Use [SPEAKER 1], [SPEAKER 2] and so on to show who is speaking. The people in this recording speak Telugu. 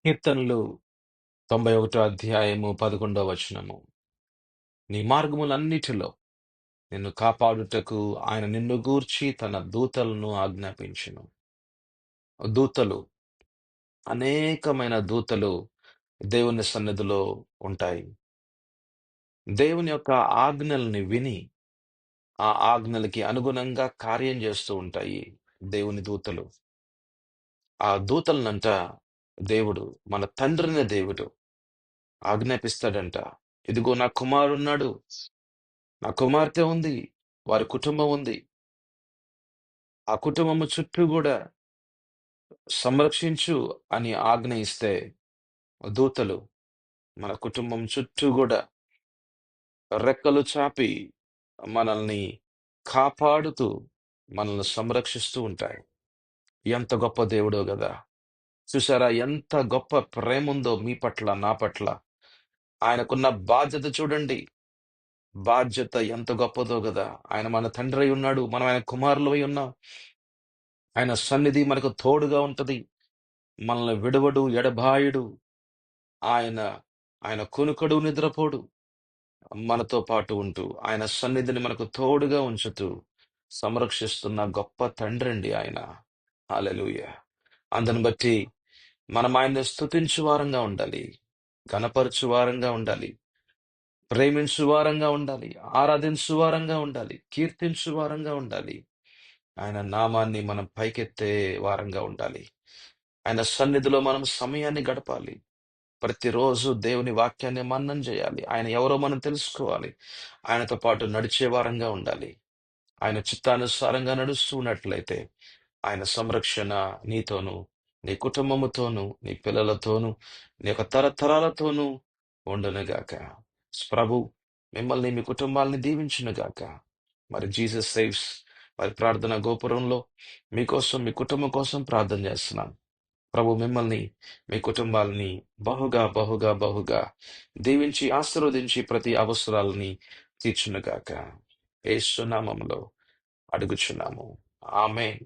[SPEAKER 1] కీర్తనలు 91 అధ్యాయము 11 వచనము. నీ మార్గములన్నిటిలో నిన్ను కాపాడుటకు ఆయన నిన్ను గూర్చి తన దూతలను ఆజ్ఞాపించును. దూతలు, అనేకమైన దూతలు దేవుని సన్నిధిలో ఉంటాయి. దేవుని యొక్క ఆజ్ఞల్ని విని ఆ ఆజ్ఞలకి అనుగుణంగా కార్యం చేస్తూ ఉంటాయి దేవుని దూతలు. ఆ దూతలనంట దేవుడు, మన తండ్రిని దేవుడు ఆజ్ఞాపిస్తాడంట. ఇదిగో నా కుమారున్నాడు, నా కుమార్తె ఉంది, వారి కుటుంబం ఉంది. ఆ కుటుంబము చుట్టూ కూడా సంరక్షించు అని ఆజ్ఞ ఇస్తే దూతలు మన కుటుంబం చుట్టూ కూడా రెక్కలు చాపి మనల్ని కాపాడుతూ మనల్ని సంరక్షిస్తూ ఉంటాయి. ఎంత గొప్ప దేవుడో గదా! చూసారా, ఎంత గొప్ప ప్రేమ ఉందో మీ పట్ల, నా పట్ల. ఆయనకున్న బాధ్యత చూడండి. బాధ్యత ఎంత గొప్పదో గదా! ఆయన మన తండ్రి అయి ఉన్నాడు, మనం ఆయన కుమారులమై ఉన్నాం. ఆయన సన్నిధి మనకు తోడుగా ఉంటది. మనల్ని విడవడు, ఎడబాయుడు. ఆయన ఆయన కునుకడు, నిద్రపోడు. మనతో పాటు ఉంటూ ఆయన సన్నిధిని మనకు తోడుగా ఉంచుతూ సంరక్షిస్తున్న గొప్ప తండ్రండి ఆయన. హల్లెలూయా. అందుని బట్టి మనం ఆయన్ని స్తుతించు వారంగా ఉండాలి, ఘనపరచు వారంగా ఉండాలి, ప్రేమించు వారంగా ఉండాలి, ఆరాధించు వారంగా ఉండాలి, కీర్తించు వారంగా ఉండాలి. ఆయన నామాన్ని మనం పైకెత్తే వారంగా ఉండాలి. ఆయన సన్నిధిలో మనం సమయాన్ని గడపాలి. ప్రతిరోజు దేవుని వాక్యాన్ని మననం చేయాలి. ఆయన ఎవరో మనం తెలుసుకోవాలి. ఆయనతో పాటు నడిచే వారంగా ఉండాలి. ఆయన చిత్తానుసారంగా నడుస్తున్నట్లయితే ఆయన సంరక్షణ నీతోనూ, నీ కుటుంబముతోనూ, నీ పిల్లలతోనూ, నీ యొక్క తరతరాలతోనూ ఉండునుగాక. ప్రభు మిమ్మల్ని, మీ కుటుంబాలని దీవించునుగాక. మరి జీసస్ సేవ్స్ వారి ప్రార్థన గోపురంలో మీకోసం, మీ కుటుంబం కోసం ప్రార్థన చేస్తున్నాను. ప్రభు మిమ్మల్ని, మీ కుటుంబాలని బహుగా బహుగా బహుగా దీవించి ఆశీర్వదించి ప్రతి అవసరాలని తీర్చునుగాక. యేసు నామములో అడుగుచున్నాము. ఆమేన్.